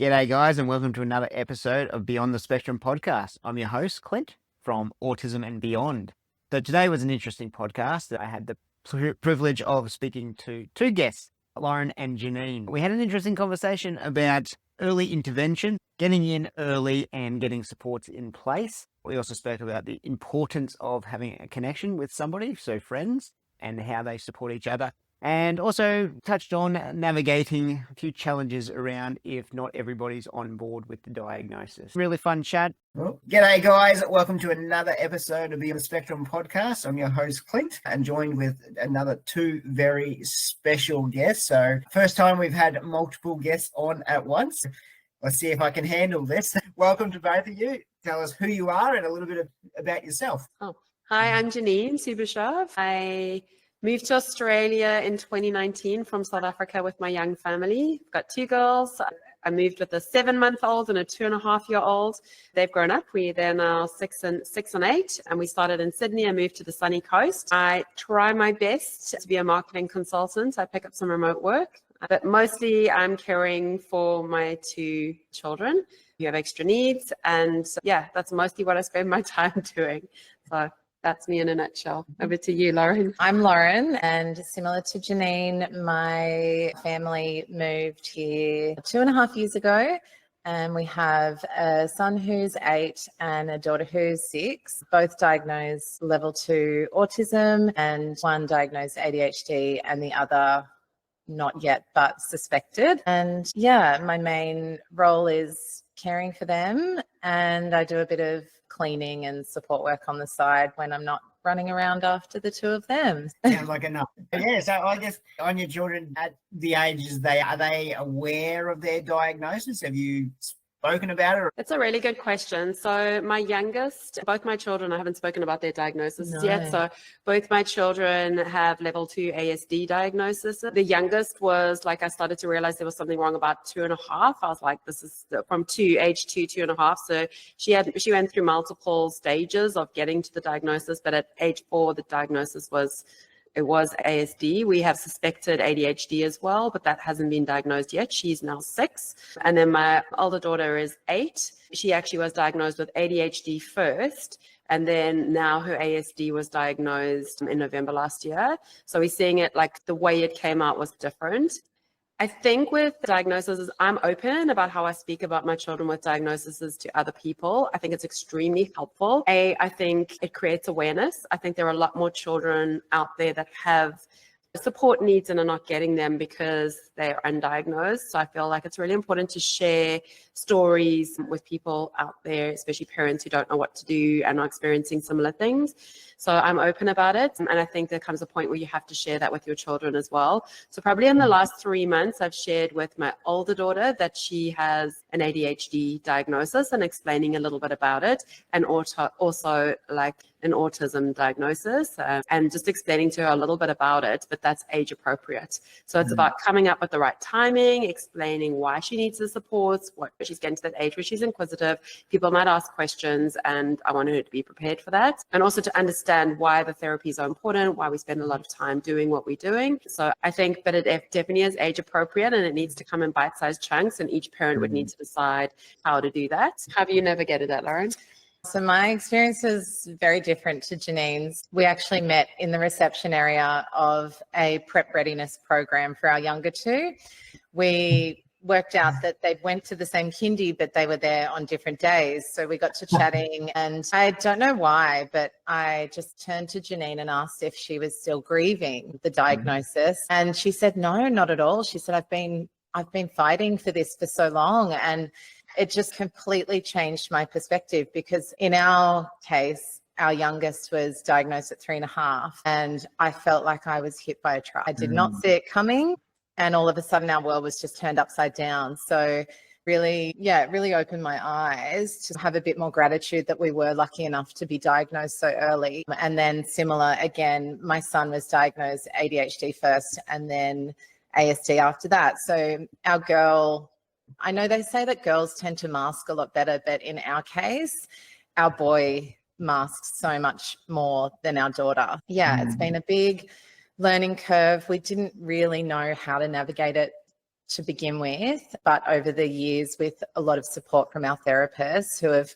G'day, guys, and welcome to another episode of Beyond the Spectrum podcast. I'm your host, Clint, from Autism and Beyond. So today was an interesting podcast. I had the privilege of speaking to two guests, Lauren and Janine. We had an interesting conversation about early intervention, getting in early and getting supports in place. We also spoke about the importance of having a connection with somebody, so friends, and how they support each other. And also touched on navigating a few challenges around if not everybody's on board with the diagnosis. Really fun chat. Well, g'day, guys. Welcome to another episode of Beyond the Spectrum podcast. I'm your host, Clint, and joined with another two very special guests. So first time we've had multiple guests on at once. Let's see if I can handle this. Welcome to both of you. Tell us who you are and a little bit about yourself. Hi, I'm Janine Subashov. I moved to Australia in 2019 from South Africa with my young family. I've got two girls. I moved with a 7-month-old and a 2.5-year-old. They've grown up. They're now 6 and 8, and we started in Sydney. I moved to the sunny coast. I try my best to be a marketing consultant. I pick up some remote work, but mostly I'm caring for my two children who have extra needs. And yeah, that's mostly what I spend my time doing. So that's me in a nutshell. Over to you, Lauren. I'm Lauren, and similar to Janine, my family moved here 2.5 years ago, and we have a son who's 8 and a daughter who's 6, both diagnosed level 2 autism, and one diagnosed ADHD and the other not yet, but suspected. And yeah, my main role is caring for them, and I do a bit of cleaning and support work on the side when I'm not running around after the two of them. Sounds like enough. Yeah, so I guess on your children at the ages are they aware of their diagnosis? Have you spoken about it? It's a really good question. So my youngest, both my children, I haven't spoken about their diagnosis yet. So both my children have level 2 ASD diagnosis. The youngest was like, I started to realize there was something wrong about 2.5. I was like, this is from age 2.5. So she went through multiple stages of getting to the diagnosis, but at age 4, the diagnosis was ASD. We have suspected ADHD as well, but that hasn't been diagnosed yet. She's now 6. And then my older daughter is 8. She actually was diagnosed with ADHD first, and then now her ASD was diagnosed in November last year. So we're seeing it like the way it came out was different. I think with diagnoses, I'm open about how I speak about my children with diagnoses to other people. I think it's extremely helpful. I think it creates awareness. I think there are a lot more children out there that have support needs and are not getting them because they're undiagnosed. So I feel like it's really important to share stories with people out there, especially parents who don't know what to do and are experiencing similar things. So I'm open about it. And I think there comes a point where you have to share that with your children as well. So probably in the last 3 months, I've shared with my older daughter that she has an ADHD diagnosis and explaining a little bit about it, and also like an autism diagnosis, and just explaining to her a little bit about it, but that's age appropriate. So it's about coming up with the right timing, explaining why she needs the supports, what she's getting to that age where she's inquisitive. People might ask questions, and I want her to be prepared for that. And also to understand why the therapies are important, why we spend a lot of time doing what we're doing. So I think, but it definitely is age appropriate, and it needs to come in bite-sized chunks, and each parent would need to decide how to do that. Have you navigated that, Lauren? So my experience is very different to Janine's. We actually met in the reception area of a prep readiness program for our younger two. We worked out that they went to the same kindy, but they were there on different days. So we got to chatting, and I don't know why, but I just turned to Janine and asked if she was still grieving the diagnosis. And she said, no, not at all. She said, I've been fighting for this for so long. And it just completely changed my perspective, because in our case, our youngest was diagnosed at 3.5, and I felt like I was hit by a truck. I did not see it coming, and all of a sudden our world was just turned upside down. So really, it really opened my eyes to have a bit more gratitude that we were lucky enough to be diagnosed so early. And then similar, again, my son was diagnosed ADHD first and then ASD after that. So our girl, I know they say that girls tend to mask a lot better, but in our case, our boy masks so much more than our daughter. Yeah, it's been a big learning curve. We didn't really know how to navigate it to begin with, but over the years with a lot of support from our therapists who have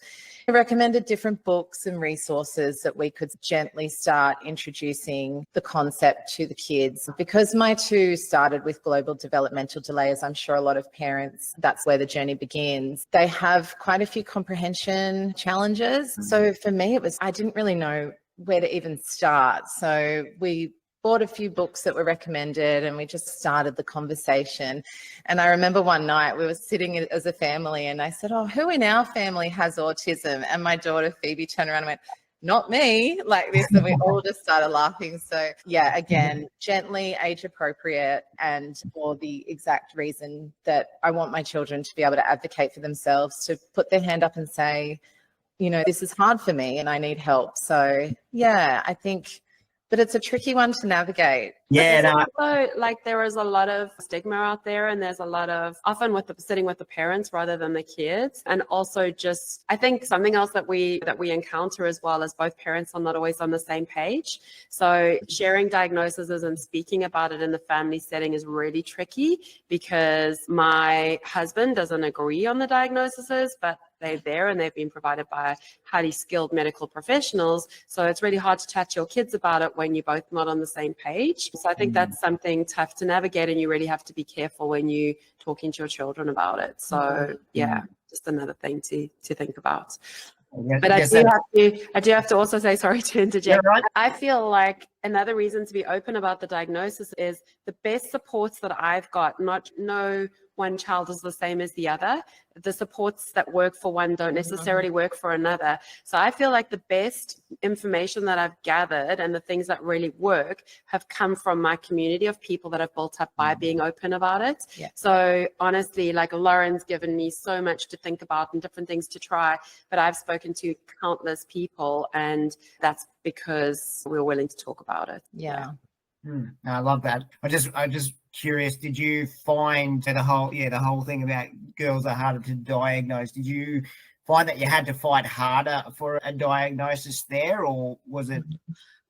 recommended different books and resources that we could gently start introducing the concept to the kids. Because my two started with global developmental delay, as I'm sure a lot of parents, that's where the journey begins. They have quite a few comprehension challenges. So for me, I didn't really know where to even start. So we bought a few books that were recommended and we just started the conversation. And I remember one night we were sitting as a family and I said, oh, who in our family has autism? And my daughter Phoebe turned around and went, not me, like this. And we all just started laughing. So yeah, again, gently, age appropriate, and for the exact reason that I want my children to be able to advocate for themselves, to put their hand up and say, you know, this is hard for me and I need help. So yeah, I think, but it's a tricky one to navigate. Yeah, no. Also, like there is a lot of stigma out there, and there's a lot of often with sitting with the parents rather than the kids, and also just I think something else that we encounter as well is both parents are not always on the same page. So sharing diagnoses and speaking about it in the family setting is really tricky because my husband doesn't agree on the diagnoses, but they're there and they've been provided by highly skilled medical professionals. So it's really hard to chat to your kids about it when you're both not on the same page. So I think that's something tough to navigate, and you really have to be careful when you're talking to your children about it. So yeah, just another thing to think about. But I do have to also say, sorry to interject. Yeah, right. I feel like another reason to be open about the diagnosis is the best supports that I've got, no one child is the same as the other. The supports that work for one don't necessarily work for another. So I feel like the best information that I've gathered and the things that really work have come from my community of people that I've built up by being open about it. Yeah. So honestly, like Lauren's given me so much to think about and different things to try, but I've spoken to countless people, and that's because we're willing to talk about it. Yeah. I love that. I just curious, did you find the whole thing about girls are harder to diagnose, did you find that you had to fight harder for a diagnosis there, or was it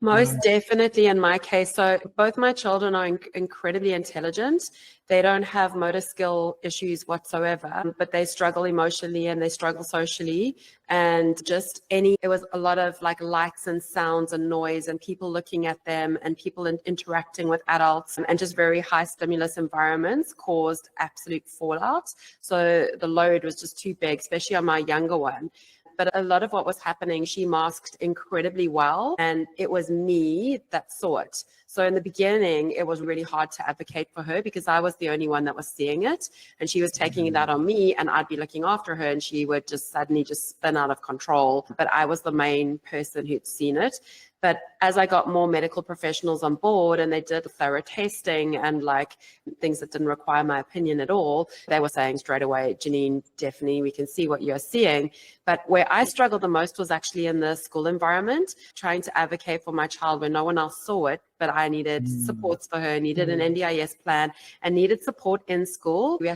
most definitely in my case? So both my children are incredibly intelligent. They don't have motor skill issues whatsoever, but they struggle emotionally and they struggle socially. And it was a lot of like lights and sounds and noise and people looking at them and people interacting with adults, and just very high stimulus environments caused absolute fallout. So the load was just too big, especially on my younger one. But a lot of what was happening, she masked incredibly well, and it was me that saw it. So in the beginning, it was really hard to advocate for her because I was the only one that was seeing it, and she was taking it out on me, and I'd be looking after her, and she would just suddenly just spin out of control. But I was the main person who'd seen it. But as I got more medical professionals on board and they did thorough testing and like things that didn't require my opinion at all, they were saying straight away, Janine, definitely we can see what you're seeing. But where I struggled the most was actually in the school environment, trying to advocate for my child when no one else saw it, but I needed supports for her, needed an NDIS plan, and needed support in school. We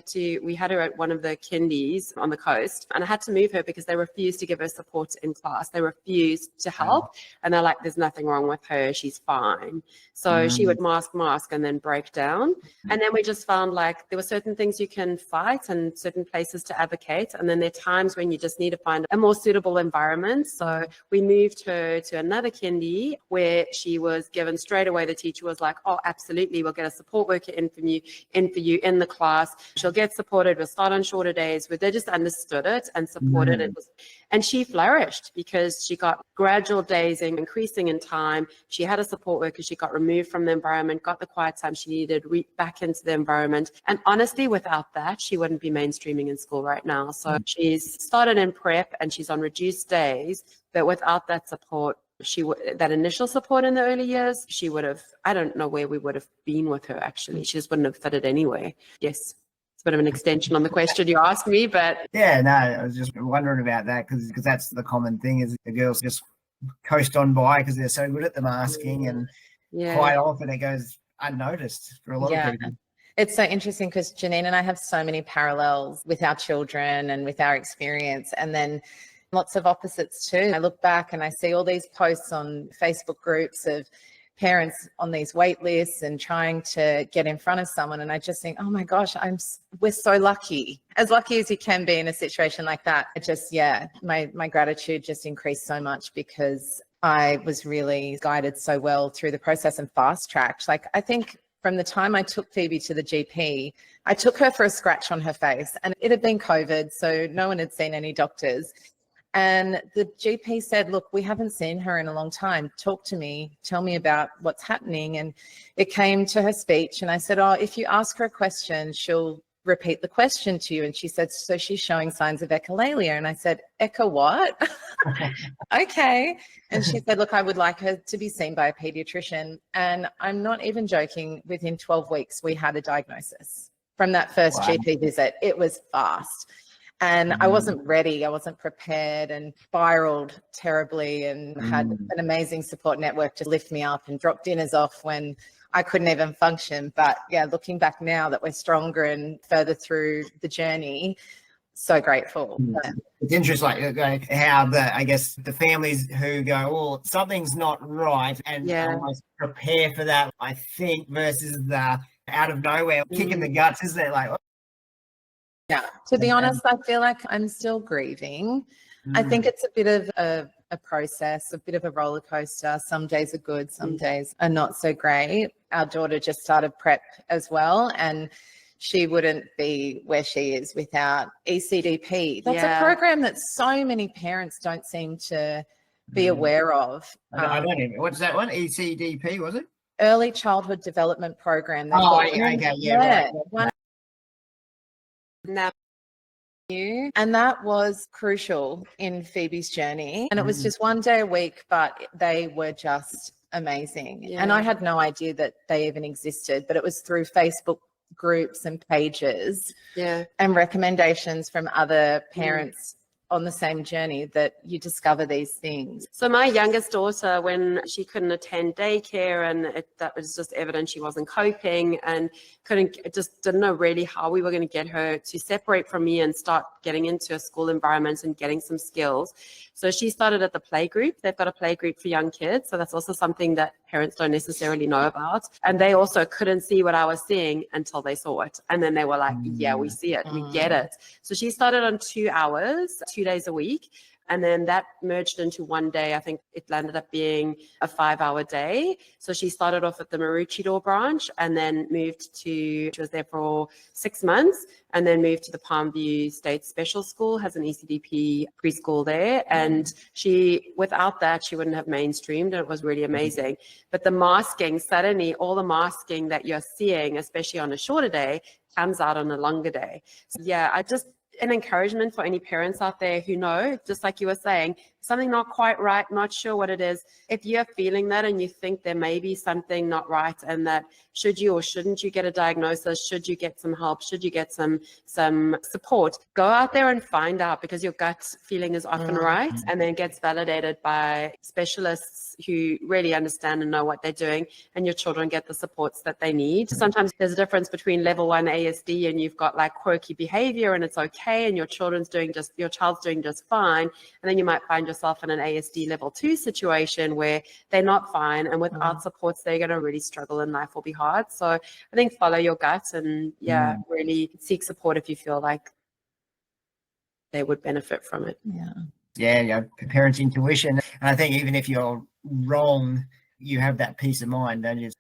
had her at one of the kindies on the coast, and I had to move her because they refused to give her support in class. They refused to help, and they're like, there's nothing wrong with her, she's fine. So she would mask, and then break down. And then we just found like there were certain things you can fight and certain places to advocate, and then there are times when you just need to find a more suitable environment. So we moved her to another kindy where she was given straight away. The teacher was like, oh, absolutely, we'll get a support worker in for you in the class. She'll get supported. We'll start on shorter days. But they just understood it and supported it. And she flourished because she got gradual dazing, increasing in time. She had a support worker. She got removed from the environment, got the quiet time she needed, back into the environment. And honestly, without that, she wouldn't be mainstreaming in school right now. So she's started in prep and she's on reduced days. But without that support, that initial support in the early years, she would have, I don't know where we would have been with her actually. She just wouldn't have fitted anyway. Yes. It's a bit of an extension on the question you asked me, but yeah, no, I was just wondering about that because that's the common thing is the girls just coast on by because they're so good at the masking, and quite often it goes unnoticed for a lot of people. It's so interesting because Janine and I have so many parallels with our children and with our experience, and then lots of opposites too. I look back and I see all these posts on Facebook groups of parents on these wait lists and trying to get in front of someone. And I just think, oh my gosh, we're so lucky as you can be in a situation like that. It just, my gratitude just increased so much because I was really guided so well through the process and fast-tracked. Like, I think from the time I took Phoebe to the GP, I took her for a scratch on her face, and it had been COVID, so no one had seen any doctors. And the GP said, look, we haven't seen her in a long time. Talk to me. Tell me about what's happening. And it came to her speech. And I said, oh, if you ask her a question, she'll repeat the question to you. And she said, so she's showing signs of echolalia. And I said, echo what? Okay. And she said, look, I would like her to be seen by a pediatrician. And I'm not even joking. Within 12 weeks, we had a diagnosis from that first GP visit. It was fast. And I wasn't ready, I wasn't prepared, and spiraled terribly, and had an amazing support network to lift me up and drop dinners off when I couldn't even function. But yeah, looking back now that we're stronger and further through the journey, so grateful. It's interesting, like how the families who go, oh, something's not right, and almost prepare for that, I think, versus the out of nowhere kick in the guts, isn't it? Like, yeah, to be honest, I feel like I'm still grieving. I think it's a bit of a process, a bit of a roller coaster. Some days are good, some days are not so great. Our daughter just started prep as well, and she wouldn't be where she is without ECDP. That's a program that so many parents don't seem to be aware of. I don't even, what's that one? ECDP, was it? Early Childhood Development Program. Right. Now, and that was crucial in Phoebe's journey. And it was just one day a week, but they were just amazing. And I had no idea that they even existed, but it was through Facebook groups and pages and recommendations from other parents on the same journey that you discover these things. So my youngest daughter, when she couldn't attend daycare, and that was just evident she wasn't coping and didn't know really how we were going to get her to separate from me and start getting into a school environment and getting some skills. So she started at the play group. They've got a play group for young kids. So that's also something that parents don't necessarily know about. And they also couldn't see what I was seeing until they saw it. And then they were like, yeah, we see it. We get it. So she started on 2 hours, 2 days a week. And then that merged into one day. I think it landed up being a 5-hour day. So she started off at the Maroochydore branch and then she was there for 6 months and then moved to the Palmview State Special School, has an ECDP preschool there. And without that, she wouldn't have mainstreamed, and it was really amazing. But the masking, suddenly all the masking that you're seeing, especially on a shorter day, comes out on a longer day. So an encouragement for any parents out there who know, just like you were saying, something not quite right, not sure what it is. If you're feeling that and you think there may be something not right, and that should you or shouldn't you get a diagnosis, should you get some help, should you get some support, go out there and find out, because your gut feeling is often right, and then gets validated by specialists who really understand and know what they're doing, and your children get the supports that they need. Sometimes there's a difference between level 1 ASD and you've got like quirky behavior and it's okay, and your child's doing just fine, and then you might find yourself in an ASD level 2 situation where they're not fine, and without supports they're going to really struggle and life will be hard. So I think follow your gut and really seek support if you feel like they would benefit from it. Parents' intuition. And I think even if you're wrong, you have that peace of mind, don't you?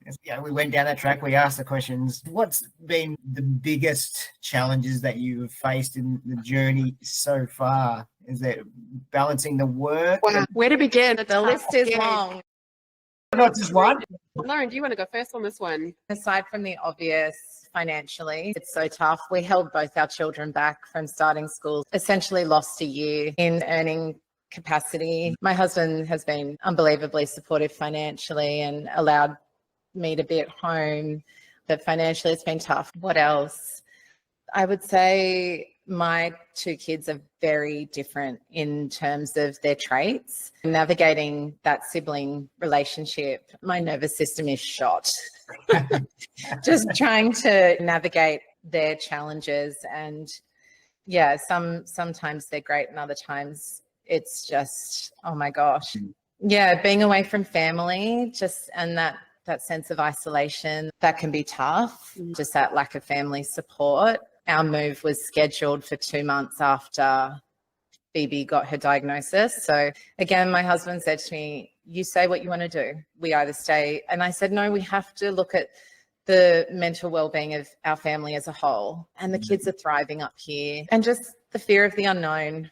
We went down that track, we asked the questions. What's been the biggest challenges that you've faced in the journey so far? Is it balancing the work? Where to begin? The list is long. Not just one. Lauren, do you want to go first on this one? Aside from the obvious, financially, it's so tough. We held both our children back from starting school, essentially lost a year in earning capacity. My husband has been unbelievably supportive financially and allowed me to be at home, but financially it's been tough. What else? I would say my 2 kids are very different in terms of their traits. Navigating that sibling relationship, my nervous system is shot. Just trying to navigate their challenges, and sometimes they're great and other times it's just, oh my gosh. Being away from family, and that that sense of isolation, that can be tough, just that lack of family support. Our move was scheduled for 2 months after Phoebe got her diagnosis. So again, my husband said to me, you say what you want to do. We either stay. And I said, no, we have to look at the mental well-being of our family as a whole. And the kids are thriving up here. And just the fear of the unknown,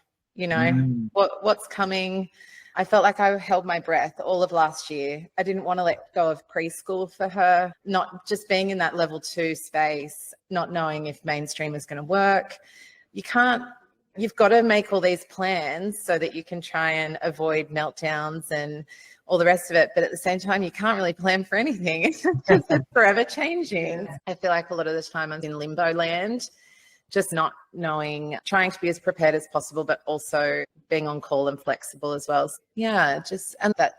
what's coming. I felt like I held my breath all of last year. I didn't want to let go of preschool for her, not just being in that level 2 space, not knowing if mainstream is going to work. You've got to make all these plans so that you can try and avoid meltdowns and all the rest of it. But at the same time, you can't really plan for anything. It's forever changing. I feel like a lot of the time I'm in limbo land, just not knowing, trying to be as prepared as possible, but also being on call and flexible as well. And that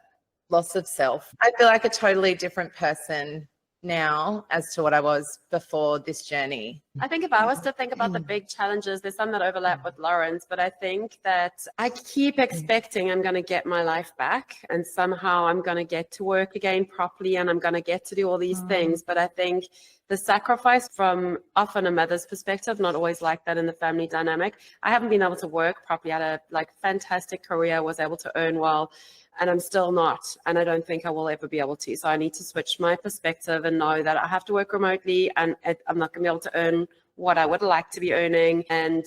loss of self. I feel like a totally different person now as to what I was before this journey. I think if I was to think about the big challenges, there's some that overlap with Lauren's, but I think that I keep expecting I'm going to get my life back and somehow I'm going to get to work again properly and I'm going to get to do all these things. But I think the sacrifice from often a mother's perspective, not always like that in the family dynamic. I haven't been able to work properly. I had a fantastic career, was able to earn well, and I'm still not. And I don't think I will ever be able to. So I need to switch my perspective and know that I have to work remotely and I'm not going to be able to earn what I would like to be earning. And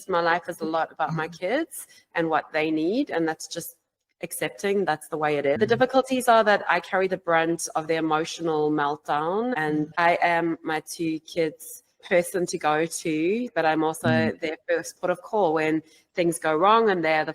my life is a lot about my kids and what they need. And that's just accepting that's the way it is. The difficulties are that I carry the brunt of the emotional meltdown and I am my 2 kids' person to go to, but I'm also their first port of call when things go wrong and they're the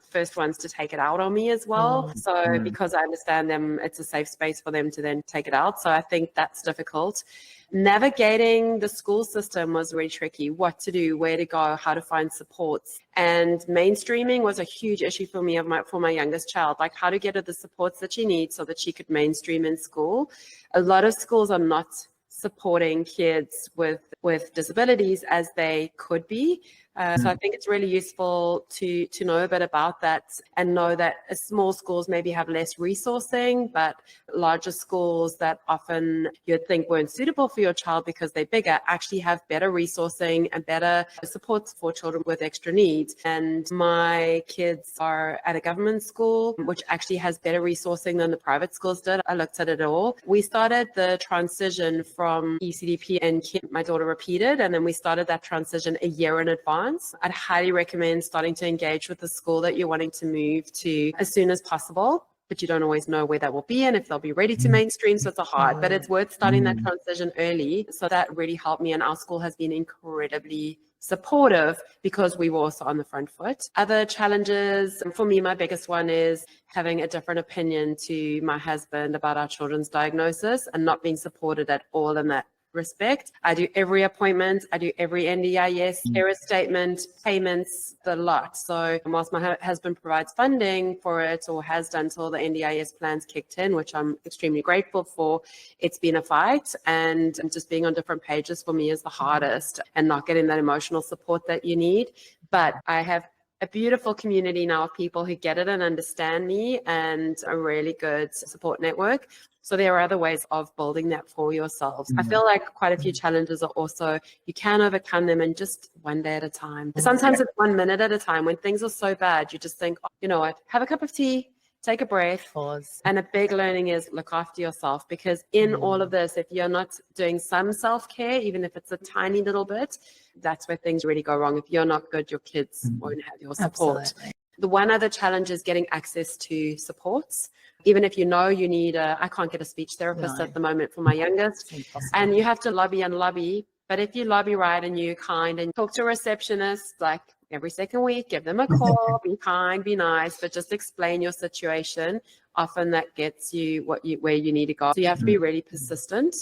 first ones to take it out on me as well. So because I understand them, it's a safe space for them to then take it out. So I think that's difficult. Navigating the school system was really tricky. What to do, where to go, how to find supports. And mainstreaming was a huge issue for me for my youngest child, like how to get her the supports that she needs so that she could mainstream in school. A lot of schools are not supporting kids with disabilities as they could be. So I think it's really useful to know a bit about that and know that small schools maybe have less resourcing, but larger schools that often you'd think weren't suitable for your child because they're bigger actually have better resourcing and better supports for children with extra needs. And my kids are at a government school, which actually has better resourcing than the private schools did. I looked at it all. We started the transition from ECDP and my daughter repeated, and then we started that transition a year in advance. I'd highly recommend starting to engage with the school that you're wanting to move to as soon as possible, but you don't always know where that will be and if they'll be ready to mainstream, so it's hard, but it's worth starting that transition early. So that really helped me, and our school has been incredibly supportive because we were also on the front foot. Other challenges, for me, my biggest one is having a different opinion to my husband about our children's diagnosis and not being supported at all in that respect. I do every appointment, I do every NDIS, error statement, payments, the lot. So whilst my husband provides funding for it or has done till the NDIS plans kicked in, which I'm extremely grateful for, it's been a fight, and just being on different pages for me is the hardest, and not getting that emotional support that you need. But I have a beautiful community now of people who get it and understand me, and a really good support network. So there are other ways of building that for yourselves. I feel like quite a few challenges are also, you can overcome them in just one day at a time. Sometimes it's 1 minute at a time. When things are so bad, you just think, oh, you know what, have a cup of tea, take a breath. Pause. And a big learning is look after yourself, because in all of this, if you're not doing some self-care, even if it's a tiny little bit, that's where things really go wrong. If you're not good, your kids won't have your support. Absolutely. The one other challenge is getting access to supports. Even if you know you need I can't get a speech therapist at the moment for my youngest, and you have to lobby and lobby. But if you lobby right and you're kind and talk to a receptionist like every second week, give them a call, be kind, be nice, but just explain your situation. Often that gets you where you need to go. So you have to be really persistent.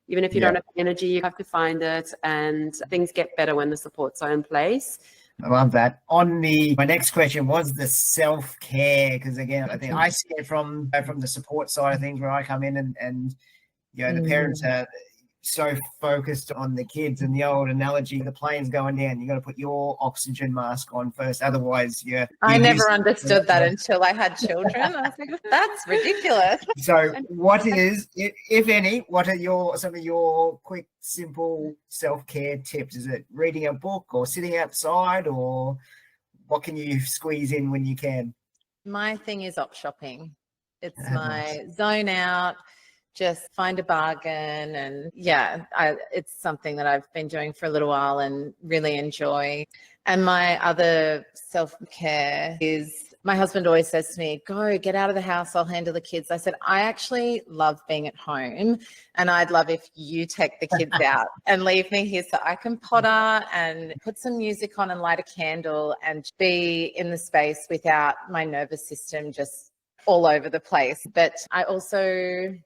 Even if you don't have energy, you have to find it, and things get better when the supports are in place. I love that. My next question was the self-care, because again, I think I see it from the support side of things where I come in, and the parents are so focused on the kids, and the old analogy, the plane's going down, you got to put your oxygen mask on first, otherwise I never understood that until I had children. I was like, that's ridiculous. So what is, if any, what are some of your quick, simple self-care tips? Is it reading a book or sitting outside, or what can you squeeze in when you can? My thing is op shopping. It's my zone out, just find a bargain. And it's something that I've been doing for a little while and really enjoy. And my other self-care is, my husband always says to me, go get out of the house, I'll handle the kids. I said, I actually love being at home, and I'd love if you take the kids out and leave me here so I can potter and put some music on and light a candle and be in the space without my nervous system just all over the place. But I also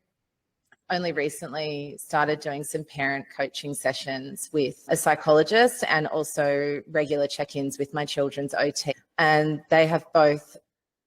only recently started doing some parent coaching sessions with a psychologist, and also regular check-ins with my children's OT. And they have both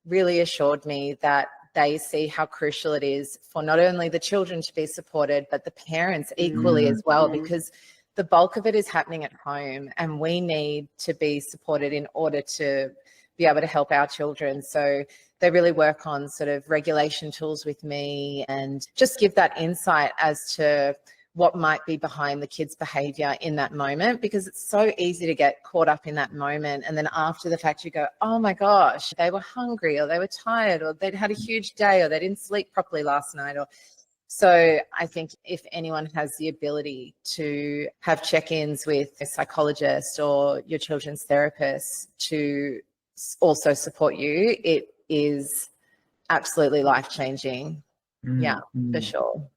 really assured me that they see how crucial it is for not only the children to be supported, but the parents equally as well, because the bulk of it is happening at home, and we need to be supported in order to be able to help our children. So they really work on sort of regulation tools with me and just give that insight as to what might be behind the kids' behavior in that moment, because it's so easy to get caught up in that moment. And then after the fact, you go, oh my gosh, they were hungry, or they were tired, or they'd had a huge day, or they didn't sleep properly last night. So I think if anyone has the ability to have check-ins with a psychologist or your children's therapist to also support you, it is absolutely life-changing. For sure.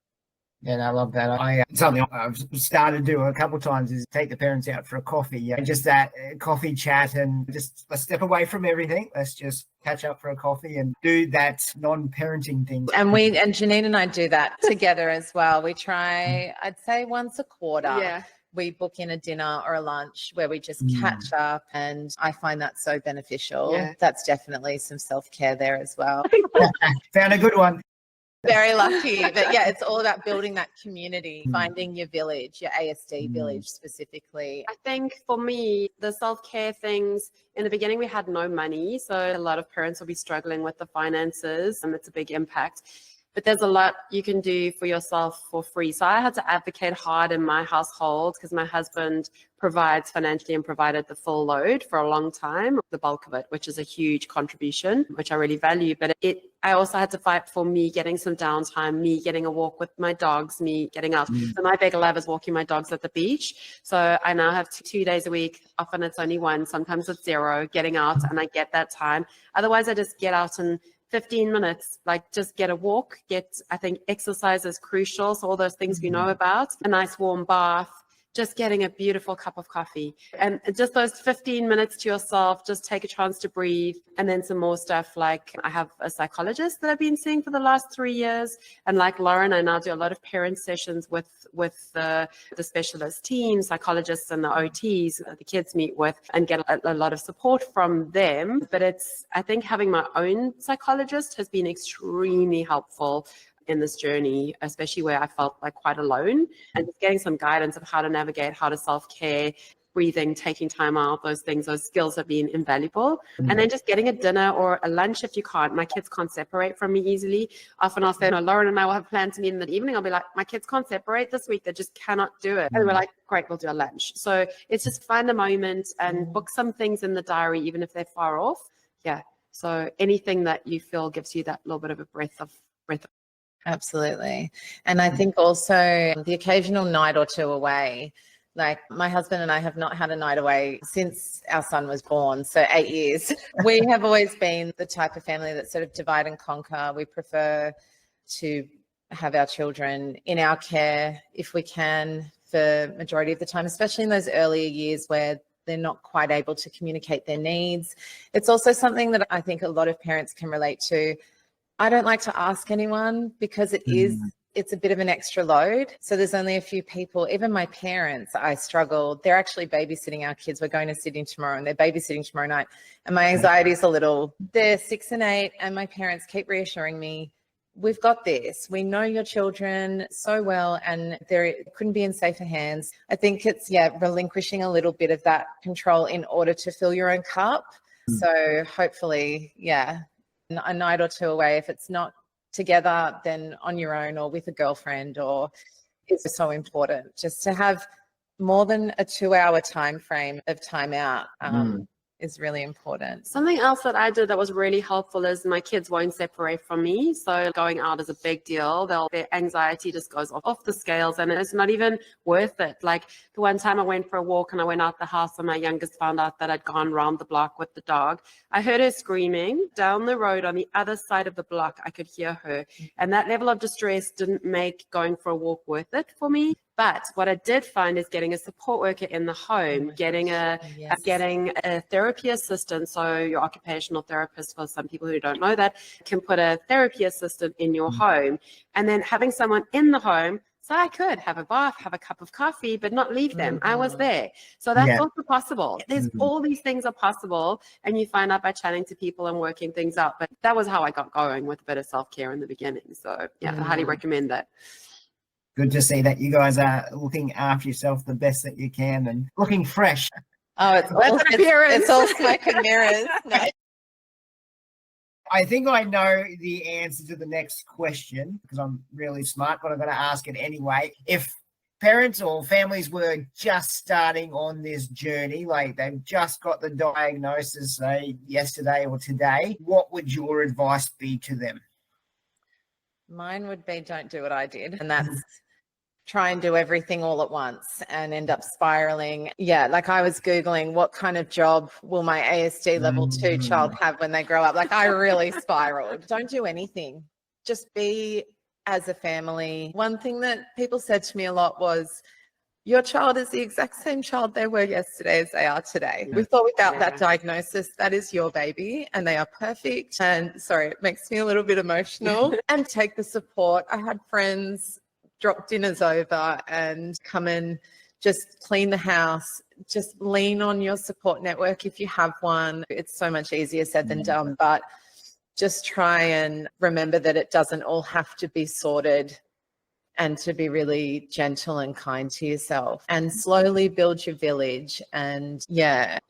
Yeah, I love that. Something I've started to do a couple of times is take the parents out for a coffee. Just that coffee chat, and just let's step away from everything. Let's just catch up for a coffee and do that non-parenting thing. And Janine and I do that together as well. We try, I'd say once a quarter. Yeah. We book in a dinner or a lunch where we just catch up, and I find that so beneficial. Yeah. That's definitely some self-care there as well. Found a good one. Very lucky. But it's all about building that community, finding your village, your ASD village specifically. I think for me, the self-care things, in the beginning, we had no money. So a lot of parents will be struggling with the finances, and it's a big impact. But there's a lot you can do for yourself for free. So I had to advocate hard in my household because my husband provides financially and provided the full load for a long time, the bulk of it, which is a huge contribution, which I really value. But I also had to fight for me getting some downtime, me getting a walk with my dogs, me getting out. So my big love is walking my dogs at the beach. So I now have 2 days a week. Often it's only one, sometimes it's 0, getting out, and I get that time. Otherwise, I just get out and 15 minutes, like just get a walk, I think exercise is crucial. So all those things we know about, a nice warm bath, just getting a beautiful cup of coffee, and just those 15 minutes to yourself, just take a chance to breathe. And then some more stuff, like I have a psychologist that I've been seeing for the last 3 years. And like Lauren, I now do a lot of parent sessions with the specialist team, psychologists and the OTs that the kids meet with, and get a lot of support from them. But I think having my own psychologist has been extremely helpful in this journey, especially where I felt like quite alone, and just getting some guidance of how to navigate, how to self-care, breathing, taking time out, those skills have been invaluable. And then just getting a dinner or a lunch if you can't. My kids can't separate from me easily. Often I'll say, no, Lauren and I will have planned to meet in the evening. I'll be like, my kids can't separate this week. They just cannot do it. And we're like, great, we'll do a lunch. So it's just find a moment and book some things in the diary, even if they're far off. Yeah. So anything that you feel gives you that little bit of a breath of. Absolutely. And I think also the occasional night or two away, like my husband and I have not had a night away since our son was born, so 8 years. We have always been the type of family that sort of divide and conquer. We prefer to have our children in our care if we can for majority of the time, especially in those earlier years where they're not quite able to communicate their needs. It's also something that I think a lot of parents can relate to. I don't like to ask anyone because it's a bit of an extra load. So there's only a few people, even my parents, I struggle. They're actually babysitting our kids. We're going to Sydney tomorrow and they're babysitting tomorrow night. And my anxiety is they're 6 and 8, and my parents keep reassuring me, we've got this. We know your children so well, and they couldn't be in safer hands. I think it's, relinquishing a little bit of that control in order to fill your own cup. So hopefully, a night or two away, if it's not together, then on your own or with a girlfriend, or it's so important just to have more than a 2-hour time frame of time out. Is really important. Something else that I did that was really helpful is my kids won't separate from me. So going out is a big deal. Their anxiety just goes off the scales, and it's not even worth it. Like the one time I went for a walk and I went out the house and my youngest found out that I'd gone round the block with the dog. I heard her screaming down the road on the other side of the block. I could hear her. And that level of distress didn't make going for a walk worth it for me. But what I did find is getting a support worker in the home, getting a therapy assistant. So your occupational therapist, for some people who don't know that, can put a therapy assistant in your home, and then having someone in the home. So I could have a bath, have a cup of coffee, but not leave them. I was there. So that's also possible. There's all these things are possible, and you find out by chatting to people and working things out. But that was how I got going with a bit of self-care in the beginning. So I highly recommend that. Good to see that you guys are looking after yourself the best that you can and looking fresh. Oh, it's all smoke and mirrors. No. I think I know the answer to the next question because I'm really smart, but I'm going to ask it anyway. If parents or families were just starting on this journey, like they've just got the diagnosis, say, yesterday or today, what would your advice be to them? Mine would be, don't do what I did. And that's try and do everything all at once and end up spiraling. Like I was Googling, what kind of job will my ASD level 2 child have when they grow up? Like I really spiraled. Don't do anything. Just be as a family. One thing that people said to me a lot was, your child is the exact same child they were yesterday as they are today. We thought without that diagnosis, that is your baby and they are perfect. And sorry, it makes me a little bit emotional. And take the support. I had friends drop dinners over and come and just clean the house. Just lean on your support network if you have one. It's so much easier said than done, but just try and remember that it doesn't all have to be sorted, and to be really gentle and kind to yourself and slowly build your village and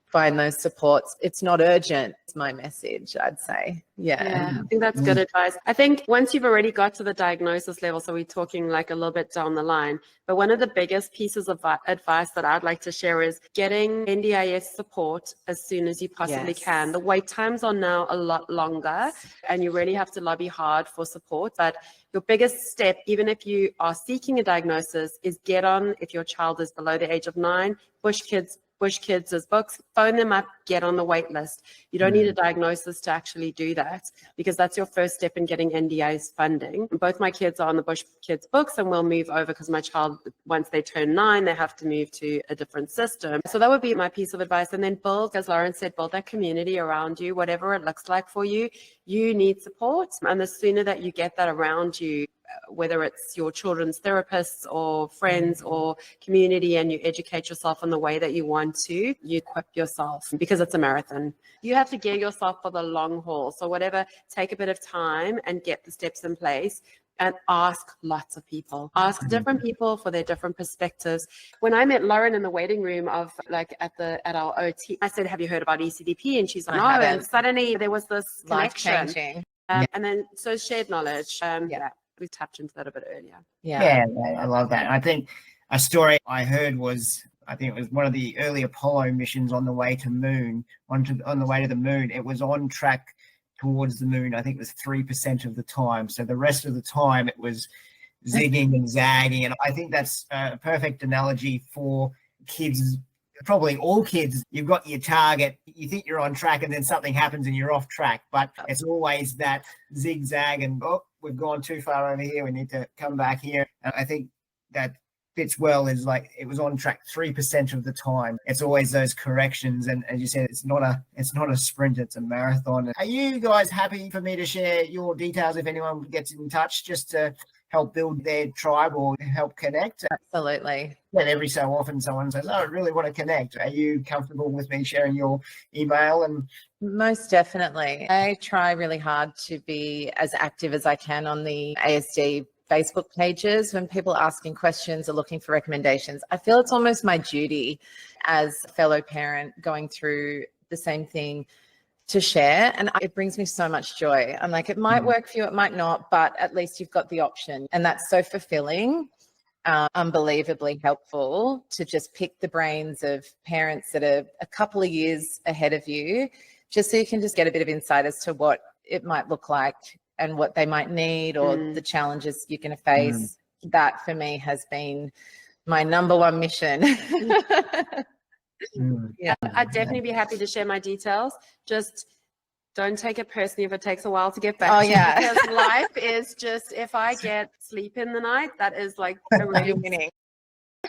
find those supports. It's not urgent. It's my message, I'd say. I think that's good advice. I think once you've already got to the diagnosis level, so we're talking like a little bit down the line, but one of the biggest pieces of advice that I'd like to share is getting NDIS support as soon as you possibly can. The wait times are now a lot longer and you really have to lobby hard for support. But your biggest step, even if you are seeking a diagnosis, is get on, if your child is below the age of 9, Bush Kids' books, phone them up, get on the wait list. You don't need a diagnosis to actually do that, because that's your first step in getting NDIS funding. Both my kids are on the Bush Kids books, and we'll move over because my child, once they turn 9, they have to move to a different system. So that would be my piece of advice. And then build, as Lauren said, build that community around you, whatever it looks like for you. You need support. And the sooner that you get that around you, whether it's your children's therapists or friends or community, and you educate yourself in the way that you want to, you equip yourself, because it's a marathon. You have to gear yourself for the long haul. So whatever, take a bit of time and get the steps in place. And ask lots of people. Ask different people for their different perspectives. When I met Lauren in the waiting room of like at our OT, I said, "Have you heard about ECDP?" And she's like, "No." And suddenly there was this connection. Life-changing. And then so shared knowledge. We tapped into that a bit earlier. Yeah, I love that. I think a story I heard was, I think it was one of the early Apollo missions on the way to moon, on the way to the moon. It was on track towards the moon. I think it was 3% of the time. So the rest of the time it was zigging and zagging. And I think that's a perfect analogy for kids, probably all kids. You've got your target, you think you're on track, and then something happens and you're off track. But it's always that zigzag and, oh, we've gone too far over here, we need to come back here. And I think that fits well, is like it was on track 3% of the time. It's always those corrections, and as you said, it's not a sprint, it's a marathon. Are you guys happy for me to share your details if anyone gets in touch, just to help build their tribe or help connect. Absolutely. And every so often someone says, oh, I really want to connect. Are you comfortable with me sharing your email? And most definitely. I try really hard to be as active as I can on the ASD Facebook pages when people are asking questions or looking for recommendations. I feel it's almost my duty as a fellow parent going through the same thing to share, and it brings me so much joy. I'm like, it might work for you, it might not, but at least you've got the option, and that's so fulfilling. Unbelievably helpful to just pick the brains of parents that are a couple of years ahead of you, just so you can just get a bit of insight as to what it might look like and what they might need, or the challenges you're going to face. That for me has been my number one mission. Yeah, I'd definitely be happy to share my details. Just don't take it personally if it takes a while to get back. Oh, yeah. Because life is just, if I get sleep in the night, that is like a really winning.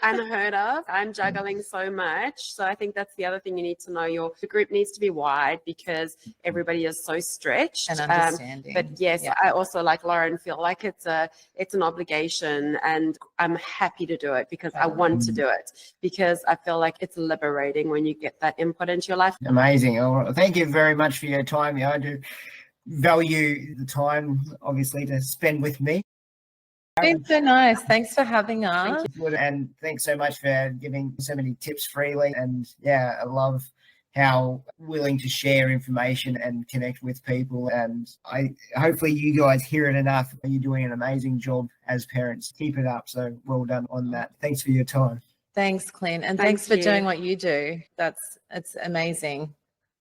unheard of. I'm juggling so much. So I think that's the other thing you need to know. Your group needs to be wide because everybody is so stretched. And understanding. But yes, I also, like Lauren, feel like it's an obligation, and I'm happy to do it because I want to do it, because I feel like it's liberating when you get that input into your life. amazing. Well, thank you very much for your time. I do value the time, obviously, to spend with me. It's been so nice. Thanks for having us. And thanks so much for giving so many tips freely. And yeah, I love how willing to share information and connect with people. And hopefully you guys hear it enough. You're doing an amazing job as parents. Keep it up. So well done on that. Thanks for your time. Thanks, Clint. And thanks for doing what you do. It's amazing.